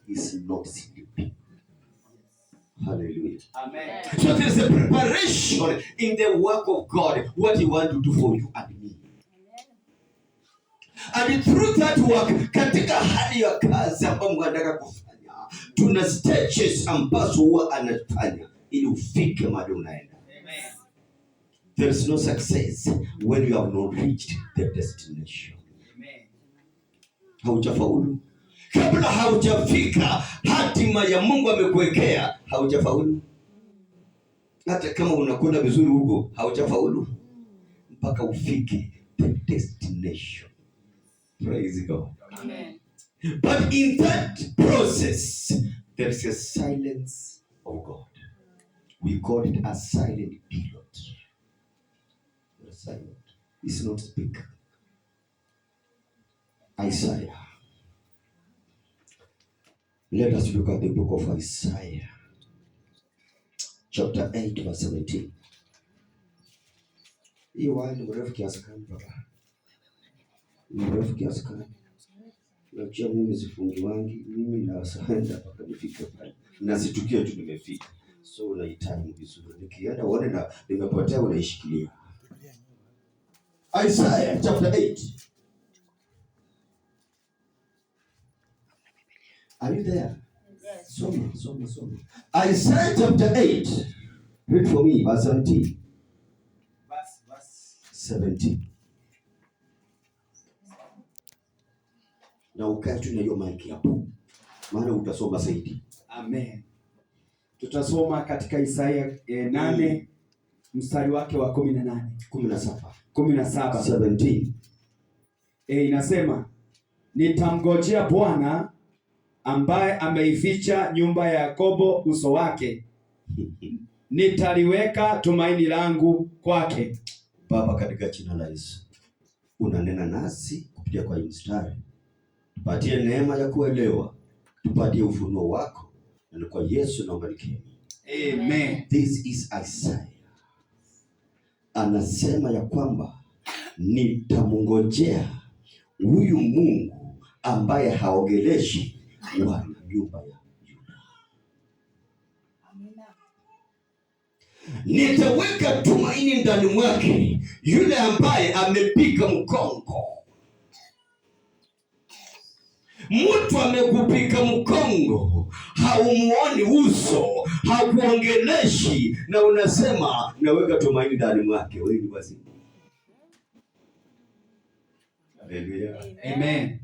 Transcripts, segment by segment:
is not sleeping. Hallelujah. Amen. So there is a preparation in the work of God, what He wants to do for you and me. And through that work, katika hali ya kazi ambayo Mungu anataka kufanya, tuna stages ambazo huwa anafanya ili ufike mahali unaenda. Amen. There is no success when you have not reached the destination. Amen. Haujafaulu. Kabla haujafika hatima ya Mungu amekuwekea, haujafaulu. Hata kama unakwenda vizuri huko, haujafaulu mpaka ufike the destination. Praise God. Amen. But in that process, there is a silence of God. We call it a silent pilot. The silent is not speaking. Isaiah. Let us look at the book of Isaiah, chapter 8, verse 17. Hii wani mrefu kiasi gani baba? Mrefu kiasi gani? Najua mimi sifungi wangi, mimi nasaenda mpaka nifike pale. Nasitukia tu nimefika. So unahitaji vizuri. Nikienda uone na nimepotea unaishikilia. Isaiah chapter 8. Are you there? Yes. Soma. Isaiah chapter 8. Read for me, verse 17. Verse 17. Na ukae tu na hiyo mic hapo. Maana utasoma zaidi. Amen. Tutasoma katika Isaya 8 mstari wake wa 18. 17. 17. Inasema, nitamngojea Bwana ambaye ameificha nyumba ya Yakobo uso wake. Nitaliweka tumaini langu kwake. Baba, katika jina la Yesu, unanena nasi kupitia kwa mstari. Tupatie neema ya kuelewa, tupatie ufunuo wako, na kwa Yesu naomba nikiri. Amen. This is Isaiah. Anasema ya kwamba nitamngojea huyu Mungu ambaye haogeleshi wana nyumba ya Yuda. Nitaweka tumaini ndani mwake, yule ambaye amepiga mkongo. Mtu amekupiga mkongo, haumuoni uso, hakuongeleshi, na unasema naweka tumaini ndani mwake. Wewe ni basi. Hallelujah. Amen.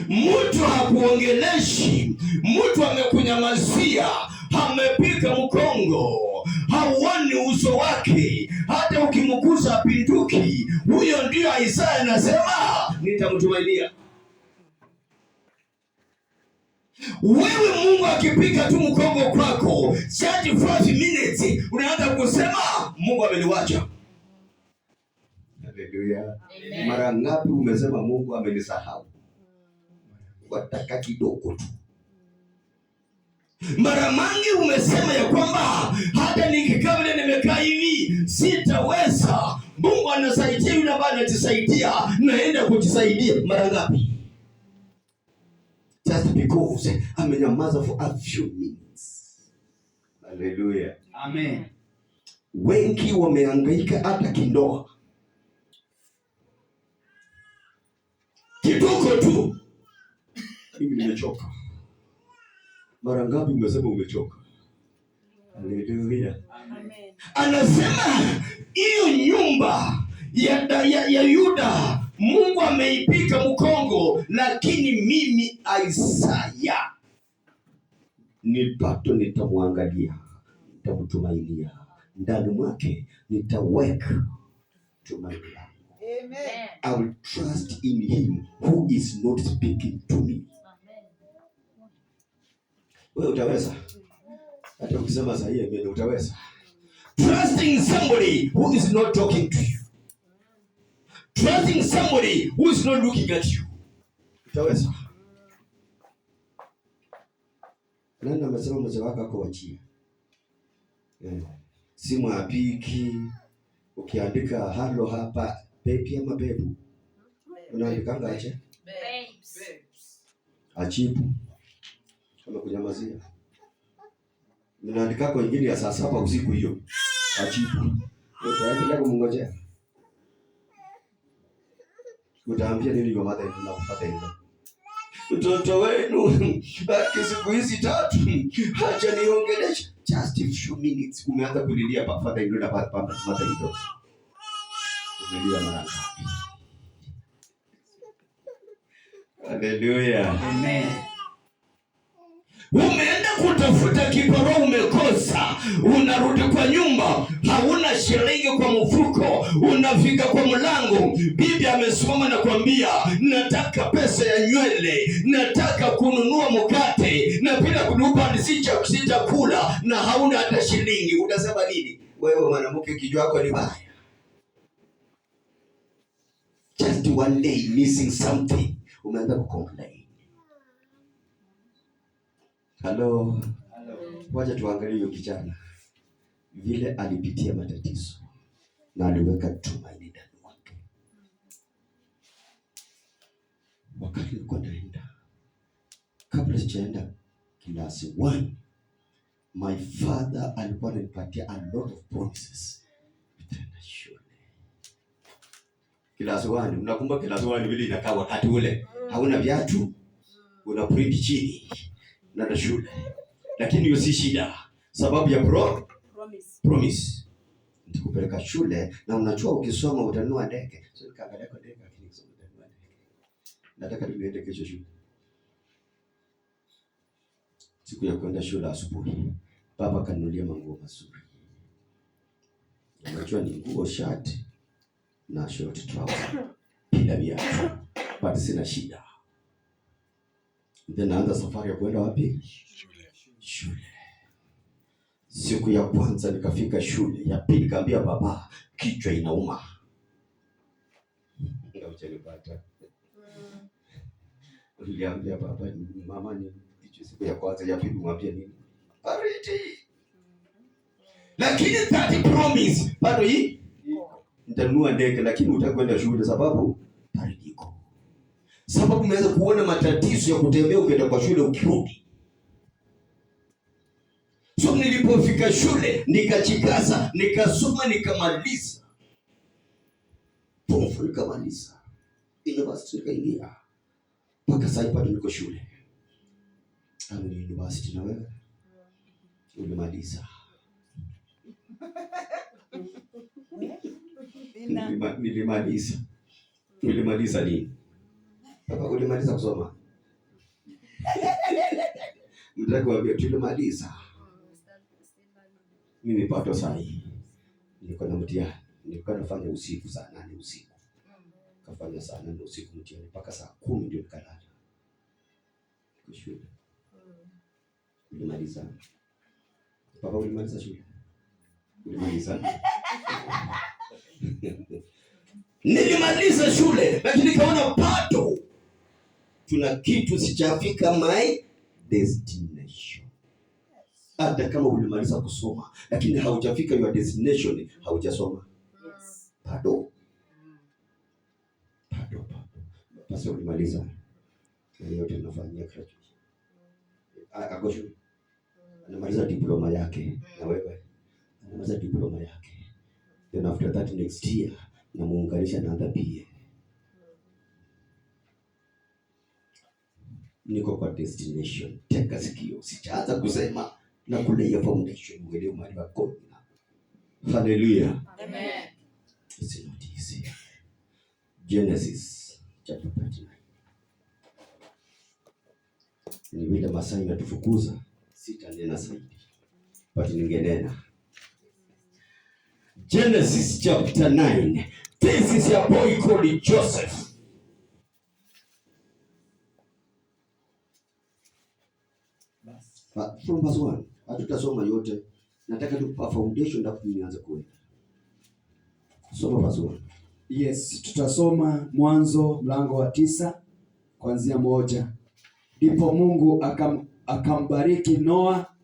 Mtu hakuongeleshi, mtu amekunyamazia, amepiga mkongo, hauoni uso wake, hata ukimgusa pinduki. Huyo ndio Isaya anasema nitamtumainia. Wewe Mungu akipiga tu mkongo kwako, 35 minutes unaanza kusema Mungu ameniwacha. Hallelujah. Mara ngapi umesema Mungu amenisahau? Wataka kidogo tu. Mara mangi umesema ya kwamba hata nikikaa vile nimekaa hivi sitaweza. Mungu anasaidia yule ambaye anatusaidia, naenda kujisaidia. Mara ngapi? Just because amenyamaza for a few minutes. Hallelujah. Amen. Wengi wamehangaika hata kindoa. Kidogo tu. Mimi nimechoka. Mara ngapi umesema umechoka? Hallelujah. Amen. Anasema hiyo nyumba ya Yuda Mungu ameipiga mkongo, lakini mimi Isaya nitamwangalia, nitamtumainia, ndani mwake nitaweka tumaini langu. Amen. I will trust in him who is not speaking to me. Wewe utaweza? Hata ukisema sahihi mimi utaweza. Trusting somebody who is not talking to you. Trusting somebody who is not looking at you. Utaweza? Nani amesema mzee wako akuachia? Simu apiki, ukiandika halo hapa, baby ama bebu. Unaandika ngaje? Babes. Ajibu. Amekunyamazia. Ninaandika kwa ingine ya saa 7 usiku hiyo. Ajibu. Utaendelea kumngojea. Utaambia nini kwa mada na kupata hilo? Mtoto wenu siku hizi 3 haja niongelesha just a few minutes. Umeanza kulilia pafadha hilo na papa mada hilo. Umelia mara ngapi? Haleluya. Amen. Umeenda kutafuta kibarua umekosa, unarudi kwa nyumba, hauna shilingi kwa mfuko, unafika kwa mlango, bibi amesimama na kwambia, nataka pesa ya nywele, nataka kununua mkate, na bila kunupa sitakula, na hauna hata shilingi. Utasema nini? Wewe mwanamke kichwa chako ni baya. Just one day missing something, umeanza kucomplain. Hello. Wacha tuangalie huyo kijana vile alipitia matatizo na aliweka tumaini ndani mwake. Wakati nilikuwa naenda, kabla sijaenda class 1, my father alikuwa ananipatia a lot of promises. Nitaenda shule. Class 1, mnakumbuka class 1 vile inakaa wakati ule? Hauna viatu, una print chini na shule. Lakini hiyo si shida. Sababu ya promise. Nitakupeleka shule na unajua ukisoma utanunua ndege. So nikaangalia kwa ndege lakini nikisoma utanunua ndege. Nataka niende kesho shule. Siku ya kwenda shule asubuhi, baba kanunulia manguo mazuri. Unajua ni nguo, shirt na short trouser. Bila viatu. Bado sina shida. Then naanza safari ya kwenda wapi? Shule. Siku ya kwanza nikafika shule, ya pili nikamwambia baba kichwa inauma. Ndio uchanipata. Niliambia baba mama ni kichwa siku ya kwanza, ya pili mwambie nini? Baridi. Lakini that promise bado hii nitanunua ndege lakini utakwenda shule sababu baridi iko. Sababu umeweza kuona matatizo ya kutembea ukienda kwa shule ukirudi. So nilipofika shule, nikajikaza, nikasoma, nikamaliza. Pofu nikamaliza. University nikaingia. Mpaka sasa bado niko shule. Ni university na wewe? Ulimaliza. Nilimaliza. Nilimaliza nini? Baba ulimaliza kusoma? Mtaka kuambia tulimaliza. Mimi pato sahi. Nilikuwa na mtihani. Nilikuwa nafanya usiku saa 8 usiku. Kafanya saa 8 usiku mtihani mpaka saa 10 ndio nikalala. Kwa shule. Ulimaliza. Baba ulimaliza shule? Ulimaliza? Nilimaliza shule lakini nikaona bado tuna kitu sijafika my destination. Hata kama ulimaliza kusoma lakini haujafika your destination, haujasoma. Bado. Basi ulimaliza. Na yote tunafanyia graduate. Akosho. Anamaliza diploma yake na wewe. Anamaliza diploma yake. Then after that next year na muunganisha na other PA. Niko kwa destination. Teka sikio. Sijaanza kusema na kulea foundation. Uelewe mahali pako. Hallelujah. Amen. It's not easy. Genesis chapter 39. Ni vile Masai inatufukuza. Sitanena zaidi. But ningenena. Genesis chapter 9. This is a boy called Joseph. From verse 1. Hatutasoma yote. Nataka tu pa foundation ndipo nianze kuenda. Soma verse 1. Yes, tutasoma Mwanzo mlango wa 9 kuanzia 1. Ndipo Mungu akambariki Noa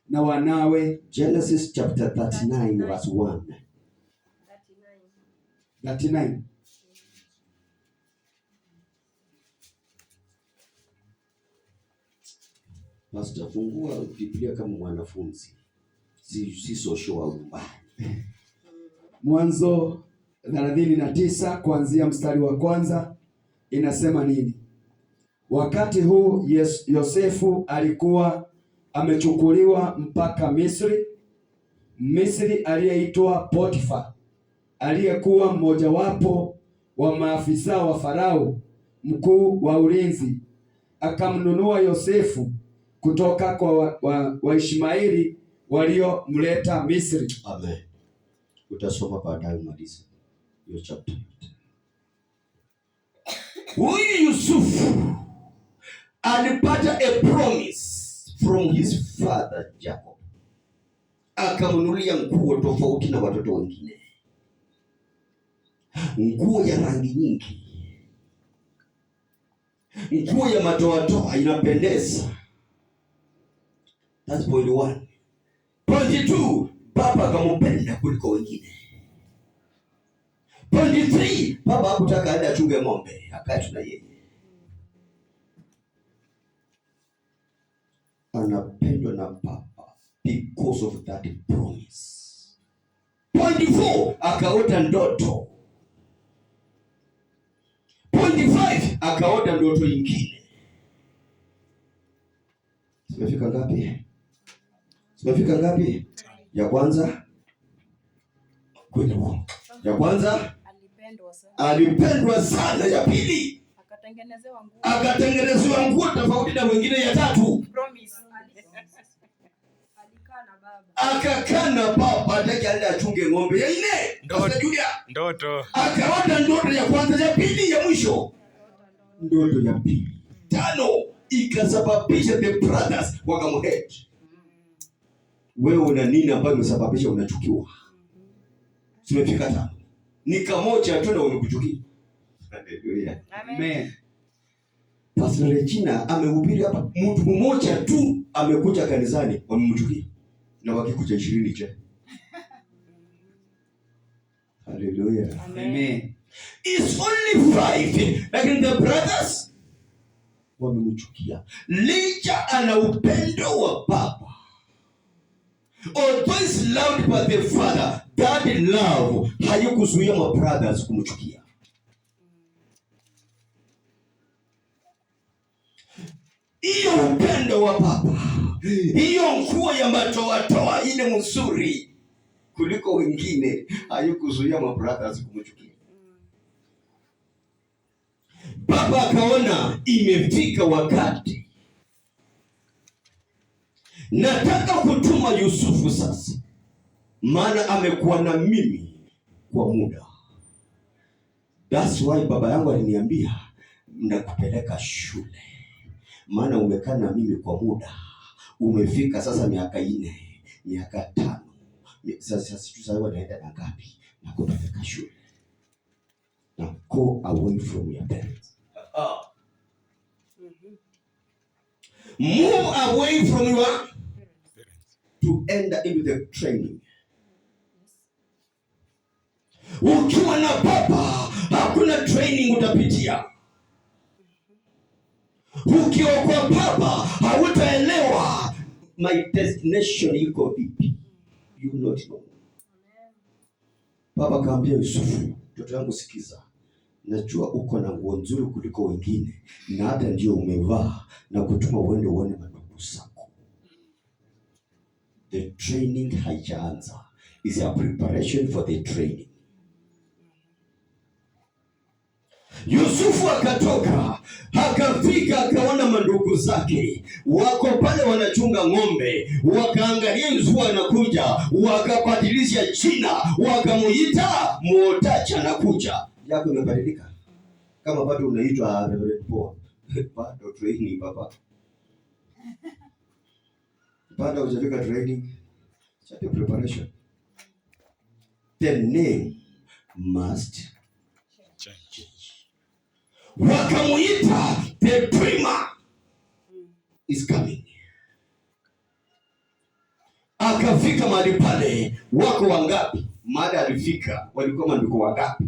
na wanawe. Genesis chapter 39 verse 1. 39. Pastor, fungua Biblia kama mwanafunzi. Si social au mbaya. Mwanzo 39 kuanzia mstari wa kwanza inasema nini? Wakati huu Yosefu alikuwa amechukuliwa mpaka Misri. Misri aliyeitwa Potifa, aliyekuwa mmojawapo wa maafisa wa Farao, mkuu wa ulinzi, akamnunua Yosefu kutoka kwa Waishmaeli waliomleta Misri. Amen. Utasoma baadaye umalize hiyo chapter. Huyu Yusufu alipata a promise from his father Jacob. Akamnunulia nguo tofauti na watoto wengine, nguo ya rangi nyingi, nguo ya matoatoa inapendeza. That's point 1. Point 2, baba akampenda kuliko wengine. Point 3, baba hakutaka aende achunge ng'ombe, akae na yeye. Anapendwa na baba because of that promise. Point 4, akaota ndoto. Point 5, akaota ndoto nyingine. Simefika ngapi? Simefika ngapi? Ya kwanza kweli. Ya kwanza alipendwa sana. Ya pili akatengenezewa nguo tofauti na wengine. Ya tatu akakaa na baba atake aende achunge ng'ombe. Ya nne ndoto. Akaota ndoto ya kwanza, ya pili, ya mwisho ndoto ya pili. 5 ikasababisha the brothers wakamhate. Wewe una nini ambayo imesababisha unachukiwa? Simefika 5. Ni kamoja tu na umekuchukia. Haleluya. Amen. Pastor Regina amehubiri hapa, mtu mmoja tu amekuja kanisani wamemchukia. Na wakikuja 20 je? Haleluya. Amen. It's only 5, lakini the brothers wamemchukia. Licha ana upendo wa baba. Although is loved by the father, that love haikuzuia ma brothers kumchukia. Hiyo upendo wa baba, hiyo nguo ya matoatoa ile mzuri kuliko wengine, haikuzuia ma brothers kumchukia. Baba akaona imefika wakati, nataka kutuma Yusufu sasa, maana amekuwa na mimi kwa muda. That's why baba yangu aliniambia nakupeleka shule, maana umekaa na mimi kwa muda. Umefika sasa miaka 4, miaka 5. Sasa naenda na ngapi? Nakupeleka shule. Now go away from your parents. Move away from your parents to enter into the training. Ukiwa na baba hakuna training utapitia. Ukiwa kwa baba hautaelewa my destination iko vipi. You not know. Baba kaambia Yusufu, mtoto wangu sikiza. Najua uko na nguo nzuri kuliko wengine, na hata ndio umevaa na kutuma uende uone madugu zako. The training haijaanza. Is a preparation for the training. Yusufu akatoka, akafika, akaona mandugu zake wako pale wanachunga ng'ombe. Wakaangalia Yusufu anakuja, wakabadilisha jina, wakamuita Mwotachi anakuja. Yako imebadilika. Kama bado unaitwa Reverend Paul, bado training baba. Bado hujafika training, cha preparation. The name must change. Wakamuita the dreamer is coming. Akafika mahali pale, wako wangapi? Mada alifika, walikuwa mandugu wangapi?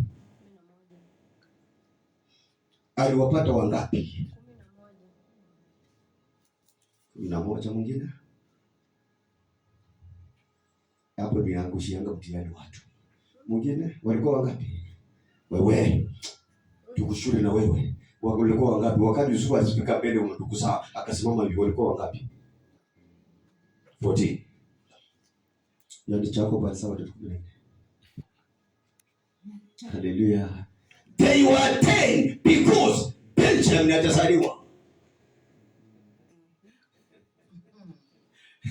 Aliwapata wangapi? 11 mwingine. Hapo niangushianga mtihani watu. Mwingine walikuwa wangapi? Wewe. Tukushule na wewe. Walikuwa wangapi? Wakati Yusufu alifika mbele umtukusa akasimama hivi, walikuwa wangapi? 14. Yaani chako bali sawa 14. Hallelujah. They were 10 because Benjamin atazaliwa.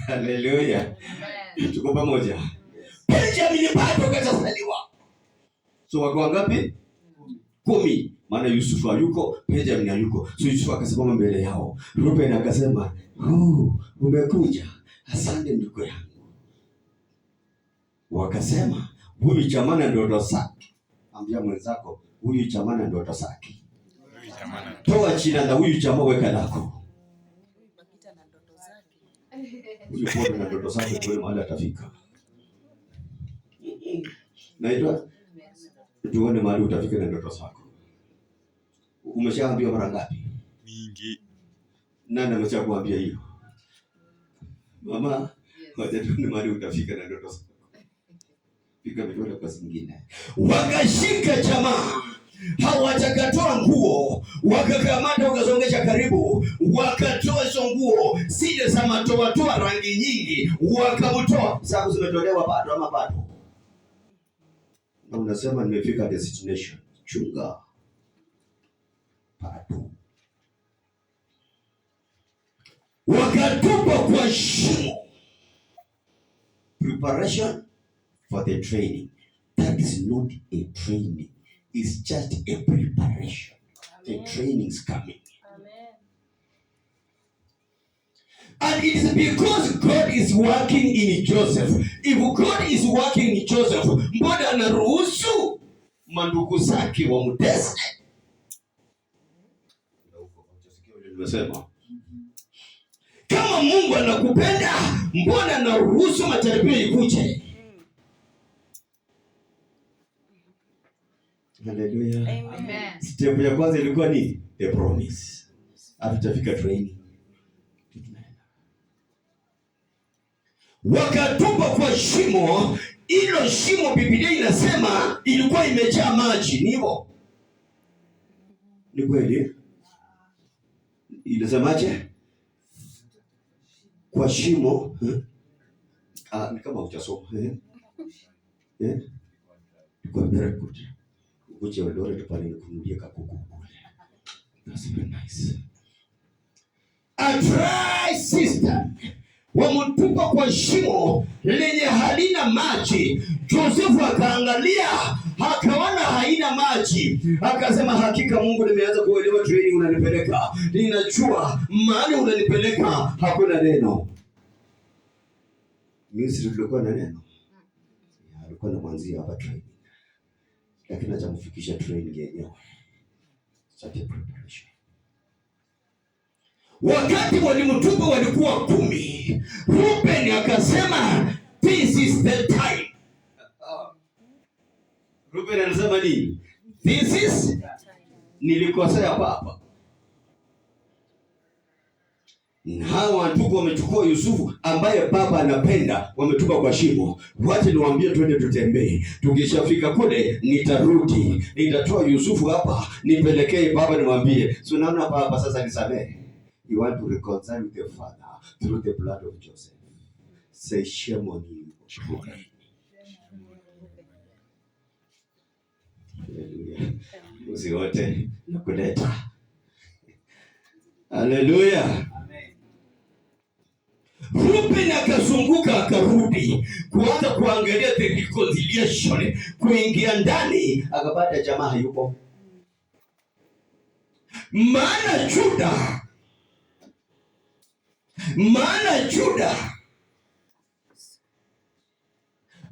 Hallelujah. Tuko pamoja. Benjamin bado atazaliwa. So wako wangapi? 10. Maana Yusufu hayuko, Benjamin hayuko. So Yusufu akasimama mbele yao. Reuben akasema, umekuja. Asante ndugu yangu. Wakasema, huyu chamana ndoto zake. Ambia mwenzako, huyu chamana ndoto zake. Toa china na huyu chama weka lako. Huyu kwa na ndoto zake kwa mahali atafika. Naitwa tuone mahali utafika na ndoto zako. Umeshaambiwa mara ngapi? Mingi. Nani ameshakuambia hiyo? Mama, ngoja tuone mahali utafika na ndoto zako. Fika vitole kwa zingine. Wakashika jamaa. Hawatakatoa nguo, wakakamata wakasongesha karibu, wakatoa hizo nguo, zile za matoa rangi nyingi, wakamtoa. Sababu zimetolewa bado ama bado? Na unasema nimefika destination. Chunga. Bado. Wakatupa kwa shimo. Preparation for the training. That is not a training. It's just a preparation. Amen. The training is coming. Amen. And it is because God is working in Joseph. If God is working in Joseph, mbona anaruhusu mandugu zake wamtese? Kama Mungu anakupenda, mbona anaruhusu majaribio ikuje? Hallelujah. Amen. Step ya kwanza ilikuwa ni the promise. Hatujafika training. Wakatupa kwa shimo. Hilo shimo Biblia inasema ilikuwa imejaa maji. Ni hivyo? Ni kweli? Inasemaje? Kwa shimo. Ni kama hujasoma. Kwa very good. Kuche wale tupale kunulia kakuku kule. That's very nice. A dry cistern. Wamtupa kwa shimo lenye halina maji. Josefu akaangalia, akaona haina maji. Akasema hakika Mungu nimeanza kuelewa training unanipeleka. Ninajua mahali unanipeleka hakuna neno. Misri tulikuwa na neno. Alikuwa na mwanzia hapa training. Lakini atamfikisha training yenyewe. Such a preparation. Wakati walimtupa walikuwa 10. Reuben akasema this is the time. Reuben anasema nini? This is nilikosea baba. Na hawa ndugu wamechukua Yusufu ambaye baba anapenda, wametupa kwa shimo. Wacha niwaambie twende tutembee. Tukishafika kule nitarudi. Nitatoa Yusufu hapa, nipelekee baba nimwambie. So naona baba sasa nisamehe. You want to reconcile with your father through the blood of Joseph. Say shame on you. Hallelujah. Usiwote na kuleta. Hallelujah. Reuben akazunguka akarudi kuanza kuangalia the reconciliation, kuingia ndani akapata jamaa hayupo. Maana Juda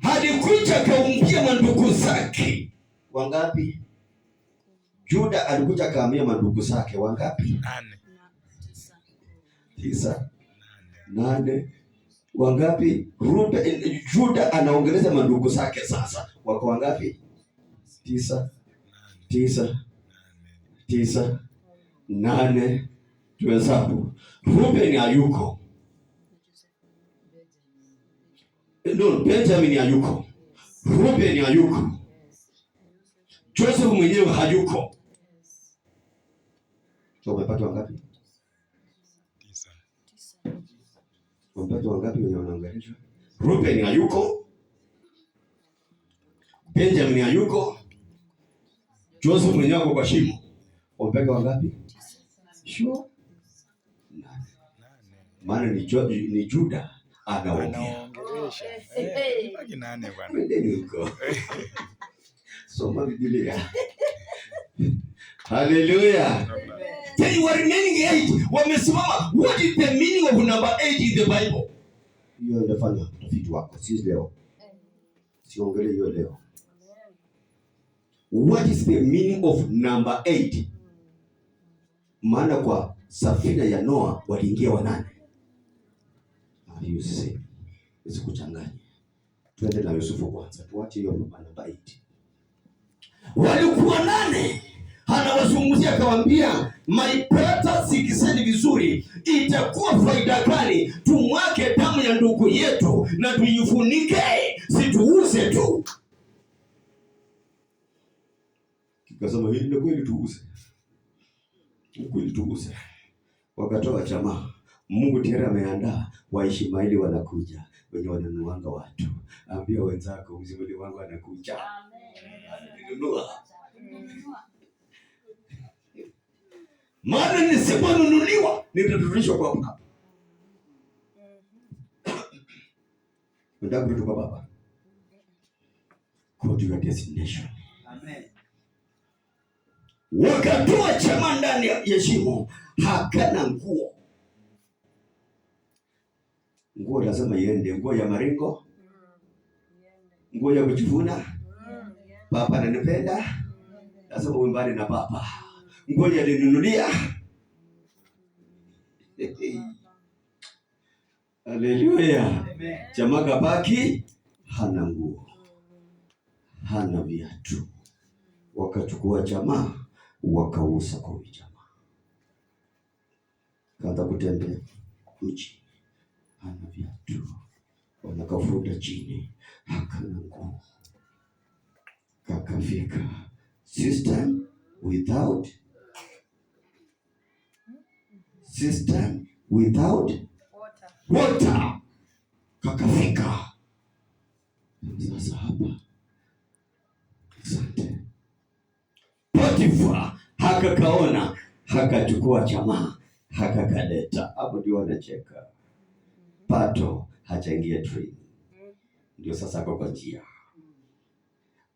alikuja kaambia mandugu zake. Wangapi? Juda alikuja kaambia mandugu zake wangapi? 9. 8. Wangapi? Juda anaongeleza mandugu zake sasa. Wako wangapi? 9. 9. 9. 8. Tuhesabu. Ruben hayuko. No, Benjamin hayuko. Ruben hayuko. Joseph mwenyewe hayuko. So umepata wangapi? 9. Umepata wangapi wenye wanaangalishwa? Ruben hayuko. Benjamin hayuko. Joseph mwenyewe ako kwa shimo. Umepata wangapi? Sure. Maana ni Juda anaongea. Baki 8 bwana. Mwendeni huko. Soma Biblia. Hallelujah. They were remaining 8. Wamesimama. What is the meaning of number 8 in the Bible? Hiyo inafanya utafiti wako. Si leo. Siongele hiyo leo. What is the meaning of number 8? Maana kwa safina ya Noa waliingia wanane. Yusuf. Isikuchanganye. Twende na Yusufu kwanza. Tuache hiyo namba 8. Walikuwa 8. Anawazungumzia akawaambia, my brother, sikizeni vizuri, itakuwa faida gani tumwake damu ya ndugu yetu na tuifunike, situuze tu. Kikasema hili ndio kweli tuuze. Kweli tuuze. Wakatoa jamaa. Mungu tayari ameandaa Waishmaeli wanakuja, wenye wananuanga watu. Ambia wenzako mzimuli wangu anakuja. Amen. Maana nisiponunuliwa nitaturudishwa kwa baba. Unataka kurudi kwa baba? Go to your destination. Amen. Wakatoa chama ndani ya shimo, hakana nguo. Nguo lazima iende, nguo ya maringo, nguo ya kujivuna. Papa ananipenda, lazima uimbane na papa. Nguo ya ninunulia. Haleluya. Jamaa kabaki hana nguo, hana viatu. Wakachukua jamaa wakauza kwa jamaa. Kaanza kutembea uchi, hana viatu. Wanakafuta chini, hakana nguo. Kakafika system without water. Kakafika sasa hapa. Asante. Potifa hakakaona, hakachukua jamaa, hakakaleta. Hapo ndio wanacheka. Pato hachaingia train. Ndio sasa kwa njia.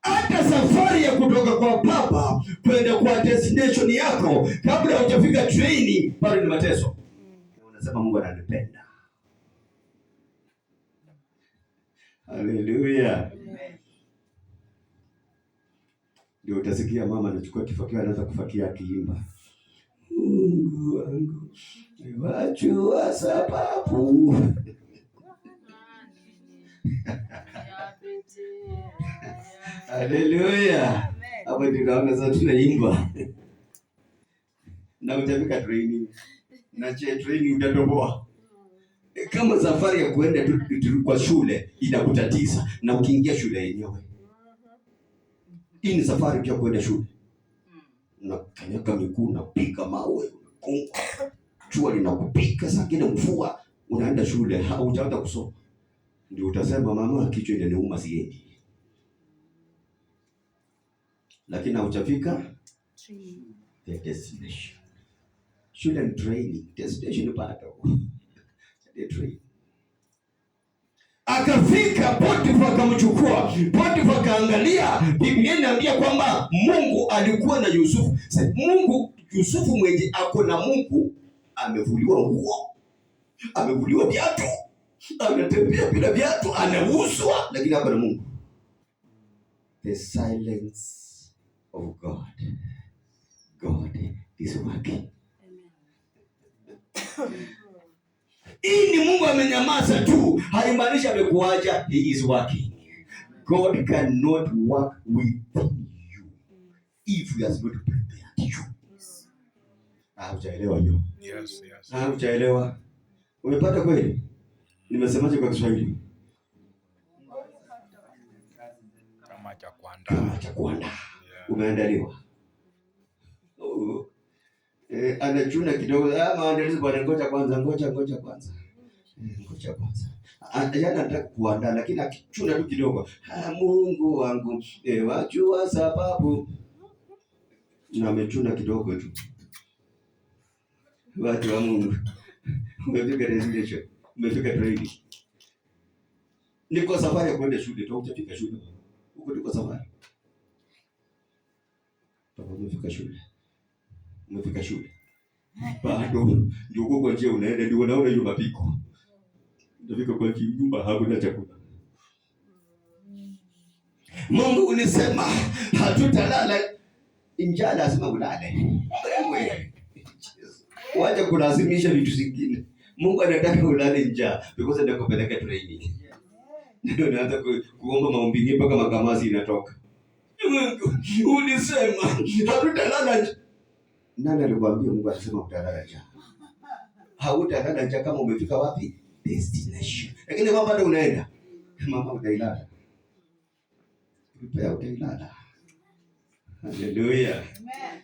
Hata safari ya kutoka kwa baba kwenda kwa destination yako, kabla hujafika training, bado ni mateso. Unasema Mungu ananipenda. Haleluya. Ndio utasikia mama anachukua kifakio, anaanza kufakia akiimba. Mungu wangu, wajua sababu. Haleluya. Hapo ndio naona sasa tunaimba. Na utafika training. Na training utatoboa. Kama safari ya kuenda tu kwa shule inakutatiza na ukiingia shule yenyewe. Hii ni safari ya kuenda shule. Na kanyaka miguu na piga mawe, jua linakupika, saa ingine mvua, unaenda shule hautaanza kusoma. Ndio utasema mama, kichwa inaniuma siendi. Lakini haujafika the destination. Shule ni training, destination bado. The training. Akafika, Potifa akamchukua. Potifa kaangalia, Biblia inaambia kwamba Mungu alikuwa na Yusufu. Yusufu mwenye ako na Mungu amevuliwa nguo, amevuliwa viatu, anatembea bila viatu, anauzwa, lakini hapa na Mungu. The silence of God. God is working. Hii ni Mungu amenyamaza tu, haimaanishi amekuacha. He is working. God cannot work with you if he has not prepared you. Hujaelewa hiyo. Yes. Hujaelewa. Umepata kweli? Nimesemaje kwa Kiswahili? Kama cha kuandaa. Yeah. Umeandaliwa. Anachuna kidogo. Maandalizi bwana, ngoja kwanza. Ngoja kwanza. Anataka kuandaa lakini akichuna tu kidogo. Mungu wangu, wajua sababu. Na amechuna kidogo tu. Watu wa Mungu. Umefika destination. Umefika training. Niko safari ya kwenda shule, tu hujafika shule. Uko niko safari. Umefika shule. Bado ndio uko kwa njia unaenda, ndio unaona hiyo mapiko. Unafika kwa nyumba hakuna chakula. Mungu ulisema hatutalala njaa, lazima ulale. Wewe waje kulazimisha vitu vingine. Mungu anataka ulale njaa because anakupeleka training. Ndio unaanza kuomba maombi mpaka makamasi inatoka. Mungu ulisema hatutalala njaa. Nani alikwambia Mungu alisema utalala njaa? Hautalala njaa kama umefika wapi? Destination. Lakini mama bado unaenda. Mama utailala. Utailala. Haleluya. Amen.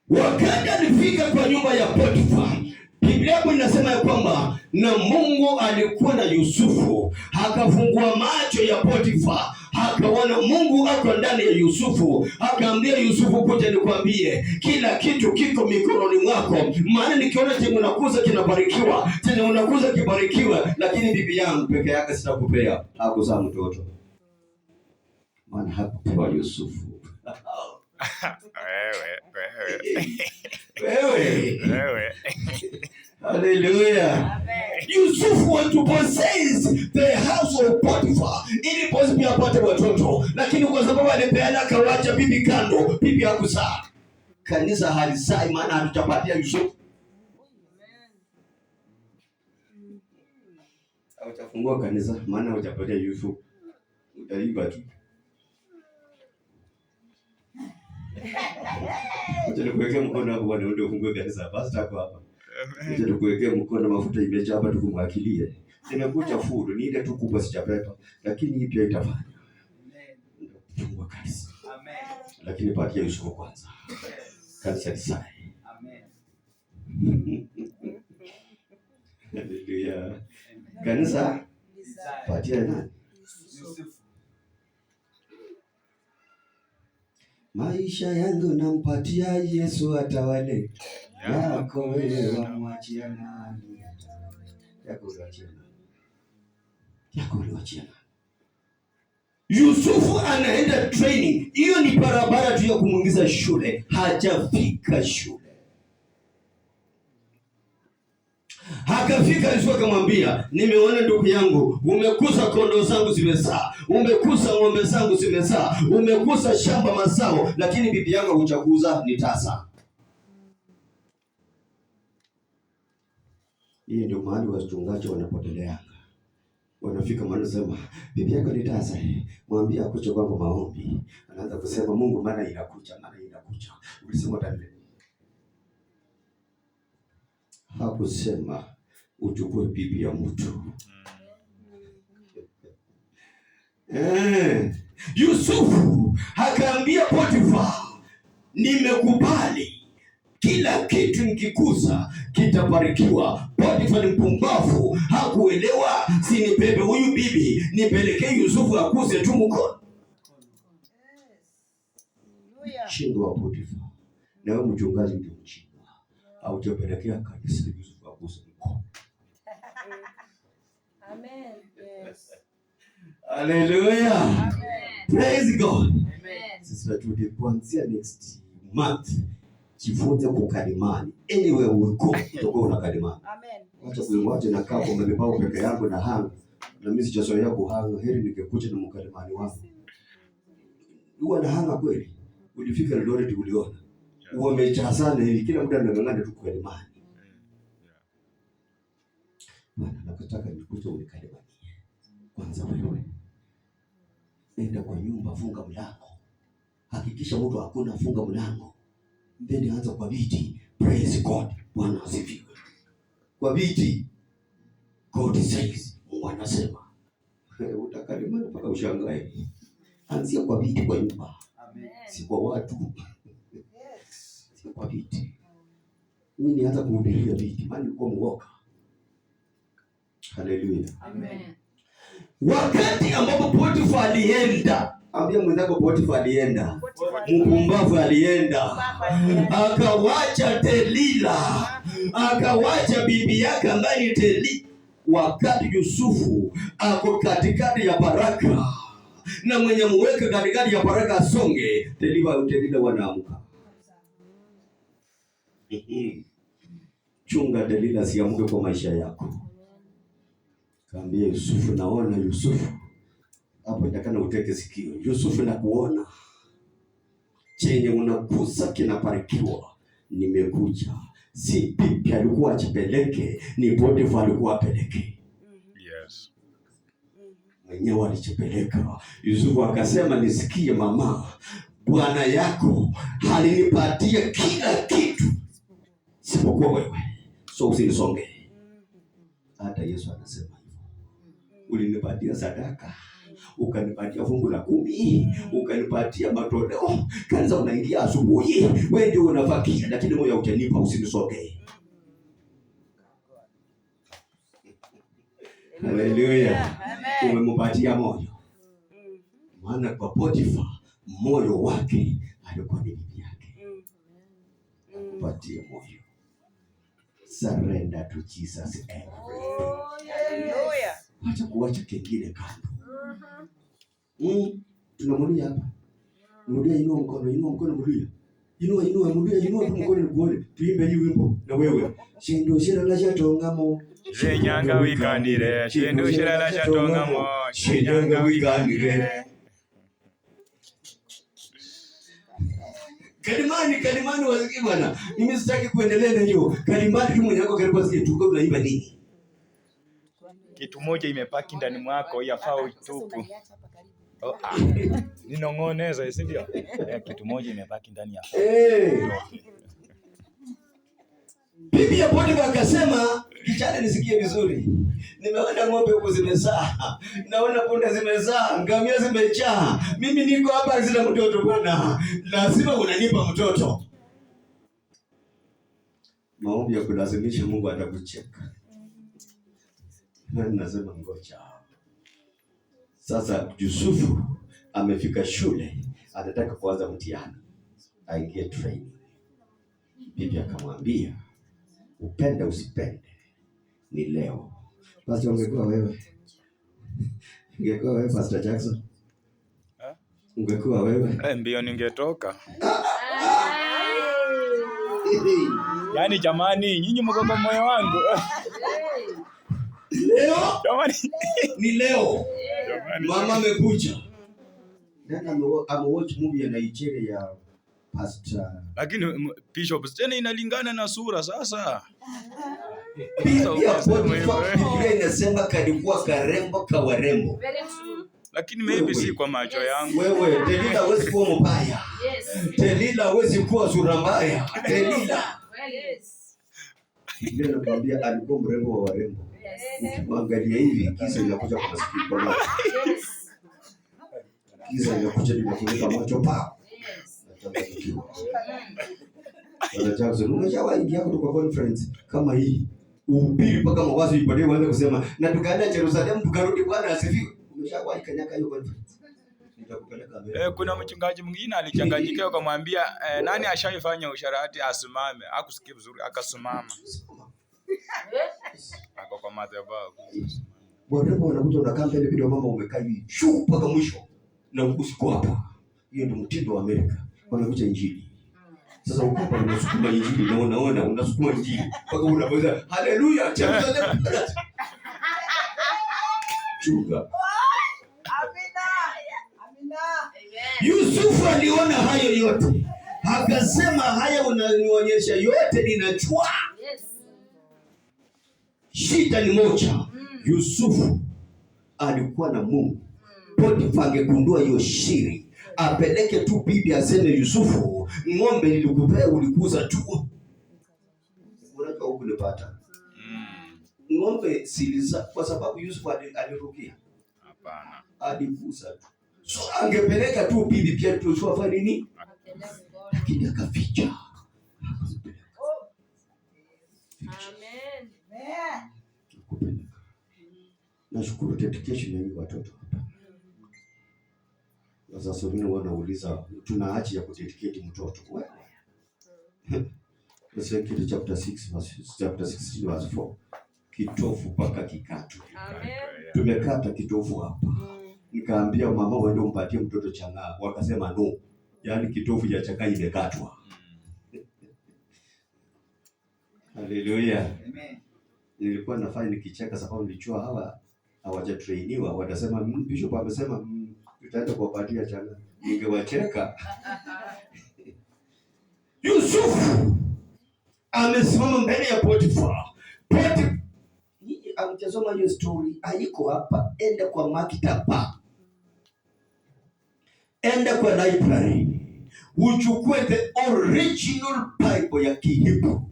Wakati alifika kwa nyumba ya Potifa, Biblia inasema ya kwamba na Mungu alikuwa na Yusufu, akafungua macho ya Potifa, akaona Mungu ako ndani ya Yusufu, akaambia Yusufu, kuja nikwambie kila kitu kiko mikononi mwako, maana nikiona chenye unakuza kinabarikiwa, chenye unakuza kibarikiwa, lakini bibi yangu peke yake sitakupea. Hakuzaa mtoto, maana hakupewa Yusufu. Wewe. Hallelujah. Amen. Yusuf want to possess the house of Potiphar ili Potiphar apate watoto, lakini kwa sababu alipeana kawacha bibi kando, bibi hakuzaa. Kanisa halizai, maana hatutapatia Yusuf. Hautafungua kanisa, maana hutapatia Yusuf. Utaimba tu. Acha nikuwekea mkono hapo bwana, ndio ufungue kanisa. Basi hapo hapa. Acha nikuwekea mkono, mafuta imejaa hapa, tukumwakilie. Nimekuja full, ni ile tu kubwa sijapepa, lakini hii pia itafanya. Fungua kanisa. Amen. Lakini patia Yusufu kwanza. Kanisa lisai. Amen. Haleluya. Kanisa patia nani? Yusufu. Maisha yangu nampatia Yesu atawale. Yako wewe wamwachia nani? Yako uliwachia nani? Yusufu anaenda training. Hiyo ni barabara tu ya kumuingiza shule. Hajafika shule. Hakafika Yusufu akamwambia, nimeona ndugu yangu, umekusa kondoo zangu zimezaa, umekusa ng'ombe zangu zimezaa, umekusa shamba mazao, lakini bibi yangu hujakuza ni tasa. Hii ndio mahali wachungaji wanapotelea. Wanafika mahali sema, bibi yako ni tasa, mwambie akuje kwangu maombi. Anaanza kusema, Mungu maana inakuja. Ulisema tani. Hakusema uchukue bibi ya mtu. Yusufu akaambia Potifa, nimekubali kila kitu nikikuza kitabarikiwa. Potifa ni mpumbavu, hakuelewa. Sinibebe huyu bibi nipelekee Yusufu akuze tu mkono. Shindwa Potifa. Na wewe mchungaji ndio mchindwa. Au tupelekea kanisa Yusufu akuze mkono. Amen. Yes. Hallelujah. Amen. Praise God. Amen. Sisi kuanzia next month jifunze kukalimani. Anywhere we go, utakuwa unakalimani. Amen. Acha kuiwaje na kapo umebeba peke yako na hanga. Na mimi sijazoea kuhanga, heri ningekuja na mkalimani wangu. Uwe na hanga kweli. Ulifika Eldoret uliona. Wamejazana hivi kila mtu anang'ang'ana tu kukalimani. Maana nakataka nikuje unikalimani. Kwanza wewe. Nenda kwa nyumba, funga mlango. Hakikisha mtu hakuna, funga mlango. Then anza kwa viti. Praise God. Bwana asifiwe. Kwa viti. God says. Mungu anasema. Utakalimana mpaka ushangae. Anzia kwa viti kwa nyumba. Amen. Si kwa watu. Yes. Si kwa viti. Mimi nianza kuhubiria viti. Maana nilikuwa mwoka. Hallelujah. Amen. Wakati ambapo Potifa alienda, ambia mwenzako Potifa alienda. Mpumbavu alienda. Akawacha Delila. Akawacha bibi yake ambaye ni Delila. Wakati Yusufu ako katikati ya baraka na mwenye muweke katikati ya baraka asonge, Delila wanaamka. Chunga Delila siamuke kwa maisha yako. Kaambia Yusufu, naona Yusufu. Hapo itakana uteke sikio. Yusufu, nakuona. Chenye unakusa kinabarikiwa. Nimekuja. Si bibi alikuwa achipeleke, ni Potifa alikuwa apeleke. Yes. Mwenyewe alichipeleka. Yusufu akasema, nisikie mama, bwana yako alinipatia kila kitu isipokuwa wewe. So usinisonge. Hata Yesu anasema hivyo. Ulinipatia sadaka, ukanipatia fungu la 10, ukanipatia matoleo. Kanisa unaingia asubuhi, wewe ndio unafakia, lakini moyo hujanipa, usinisogee. Haleluya. Umempatia moyo. Maana kwa Potifa moyo wake alikuwa ni bibi yake. Kupatia moyo. Surrender to Jesus every. Hallelujah. Acha kuacha kingine kando. Tunamulia hapa. Mulia, inua mkono mulia. Inua mkono nikuone. Tuimbe hii wimbo na wewe. Shendo shirala shatongamo. Shenyanga wikanire. Shendo shirala shatongamo. Shenyanga wikanire. Kalimani wasikie bwana. Mimi sitaki kuendelea na hiyo. Kalimani kimo yako karibu asikie tuko tunaimba nini? Kitu moja imepaki ndani mwako yafaa uitupu. Ninong'oneza, si ndio? Kitu moja imepaki ndani ya. Bibi ya Potifa akasema, kijana nisikie vizuri. Nimeona ng'ombe huko zimezaa. Naona punda zimezaa, ngamia zimejaa. Mimi niko hapa sina mtoto bwana. Lazima unanipa mtoto. Maombi ya kulazimisha Mungu atakucheka. Nasema ngoja. Sasa Yusufu amefika shule, anataka kuanza mtihani. Aingie training. Bibi akamwambia, upende usipende, ni leo. Pastor ungekuwa wewe. Ungekuwa wewe Pastor Jackson? Ungekuwa wewe? Mbio ningetoka. Yaani jamani, nyinyi mko kwa moyo wangu. Leo? Jamani. Ni leo. Mama amekuja. Nani amewatch movie ya Nigeria ya Pastor. Lakini Bishop tena inalingana na sura sasa. Biblia inasema kalikuwa karembo kawarembo. Lakini maybe si kwa macho yangu. Wewe Delila hawezi kuwa mbaya. Delila hawezi kuwa sura mbaya. Delila. Ndio nakwambia alikuwa mrembo wa warembo. Ukimwangalia hivi kisa inakuja kwa masikio. Kisa inakuja linafunika macho pa. Bwana Jackson, umeshawahi ingia kutoka conference kama hii? Uhubiri mpaka mawazo ipate waanze kusema na tukaenda Yerusalemu tukarudi Bwana asifiwe. Umeshawahi kanyaka hiyo conference? Kuna mchungaji mwingine alichanganyikiwa akamwambia nani ashaifanya usharati asimame, hakusikia vizuri akasimama. Ako kwa madhabahu. Bwana wanakuja unakaa mbele video mama umekaa hivi shuu mpaka mwisho na usiko hapa. Hiyo ndio mtindo wa Amerika. Wanakuja injili. Sasa uko hapa unasukuma injili na unaona unasukuma injili mpaka unaweza haleluya Jerusalem. Chunga. Amina. Yusufu aliona hayo yote. Akasema haya unanionyesha yote ninachua. Shida ni moja. Yusufu alikuwa na Mungu. Potifa angegundua hiyo shiri, apeleke tu bibi aseme Yusufu, ng'ombe nilikupea ulikuza tu. Unajua huko nipata. Ng'ombe siliza kwa sababu Yusufu alirukia. Hapana. Alikuza tu. So angepeleka tu bibi pia tu Yusufu afanye nini? Lakini akaficha. Amen. Nashukuru dedication ya watoto hapa. Sasa wengine wanauliza tuna haja ya kudedicate mtoto. Wewe. Ezekiel chapter 16 verse 4. Kitofu mpaka kikatu. Amen. Tumekata kitofu hapa. Nikaambia mama waende umpatie mtoto chang'aa. Wakasema no. Yaani kitofu cha chang'aa imekatwa. Haleluya. Amen. Nilikuwa nafanya nikicheka sababu nilichua hawa hawajatrainiwa. Watasema bishop amesema tutaenda kuwapatia chang'aa. Ningewacheka. Yusufu amesimama mbele ya Potifa. Amchasoma hiyo story, haiko hapa. Enda kwa maktaba, enda kwa library, uchukue the original Bible ya Kihibru,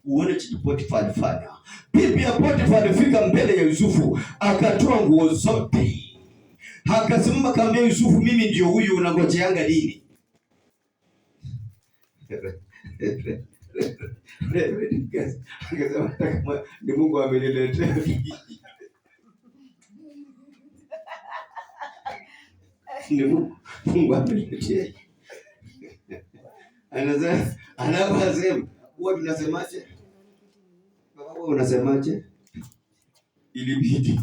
uone chenye Potifa alifanya. Bibi ya Potifa alifika mbele ya Yusufu, akatoa nguo zote, akasimama kaambia Yusufu, mimi ndio huyu, unangojeanga nini? Ni Mungu ameniletea. Ni Mungu ameniletea. Anasema, huwa tunasemaje? Baba wewe unasemaje? Ilibidi.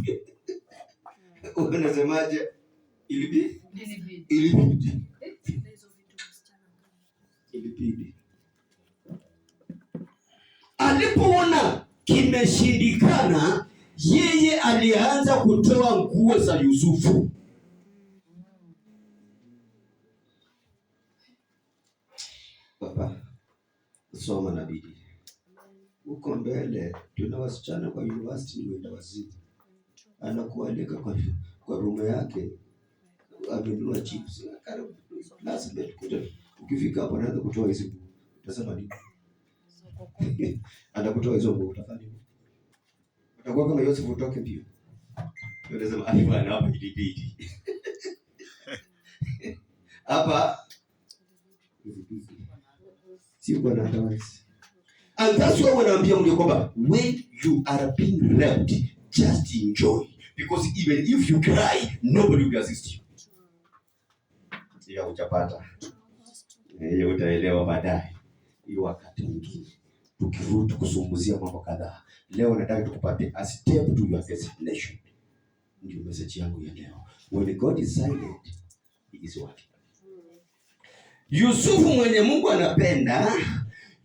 Unasemaje? Ilibidi. Alipoona kimeshindikana, yeye alianza kutoa nguo za Yusufu. Baba, soma na bidii. Uko mbele, tuna wasichana kwa university ni wenda wazimu. Anakualika kwa rumu yake, amenunua chips. Classmate kuja. Ukifika hapo anaanza kutoa hizo. Utasema nini? Anakutoa hizo nguo utafanya nini? Utakuwa kama Yosef utoke pia. Unasema bwana hapa ilibidi. Hapa si bwana advice. And that's why wanaambia mndio kwamba when you are being raped, just enjoy, because even if you cry nobody will assist you. Ya utapata. Utaelewa baadaye. Hiyo wakati mwingine tukirudi kusunguzia mambo kadhaa. Leo nataka tukupate a step to your destination. Ndio message yangu ya leo. When God is silent, he is working. Yusufu mwenye Mungu anapenda,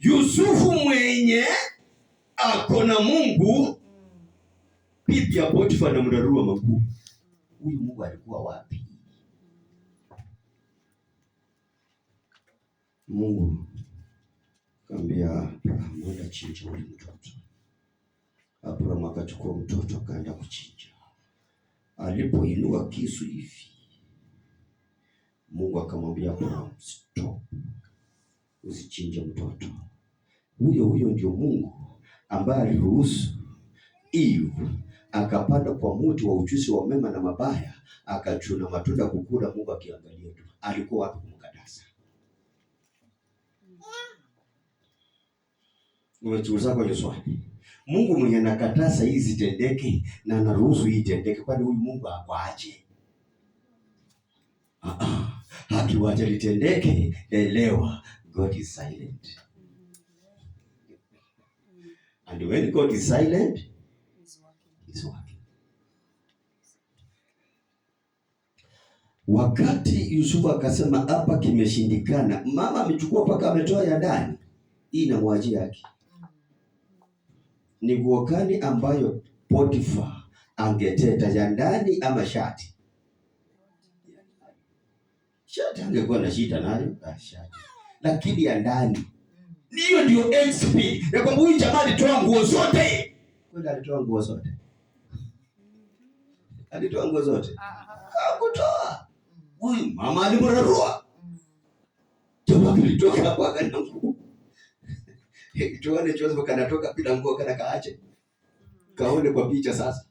Yusufu mwenye ako na Mungu, bibi ya Potifa na mdarua makuu. Huyu Mungu alikuwa wapi? Mungu kaambia Abraham, mwenda chinja ule mtoto. Abraham akachukua mtoto akaenda kuchinja. Alipoinua kisu hivi, Mungu akamwambia Abraham, stop. Usichinje mtoto. Huyo ndio Mungu ambaye aliruhusu Eve akapanda kwa mti wa ujuzi wa mema na mabaya, akachuna matunda kukula, Mungu akiangalia tu. Alikuwa wapi kumkataza? Umechuza kwa swali. Mungu mwenye anakataza hizi tendeke na anaruhusu hii tendeke, kwani huyu Mungu akwaje? Akiwacha litendeke, elewa God is silent. And when God is silent, he's working. Wakati Yusufu akasema hapa kimeshindikana, mama amechukua paka ametoa ya ndani. Hii na mwaji yake. Ni nguo gani ambayo Potifa angeteta, ya ndani ama shati? Shati angekuwa na shida nayo, shati. Lakini ya ndani. Hiyo ndio XP. Ya kwamba huyu jamaa alitoa nguo zote. Kwani alitoa nguo zote? Alitoa nguo zote? Hakutoa. huyu mama alimrarua. Jamaa kilitoka hapo akana nguo. Tuone Joseph kanatoka bila nguo kana kaache. Kaone kwa picha sasa.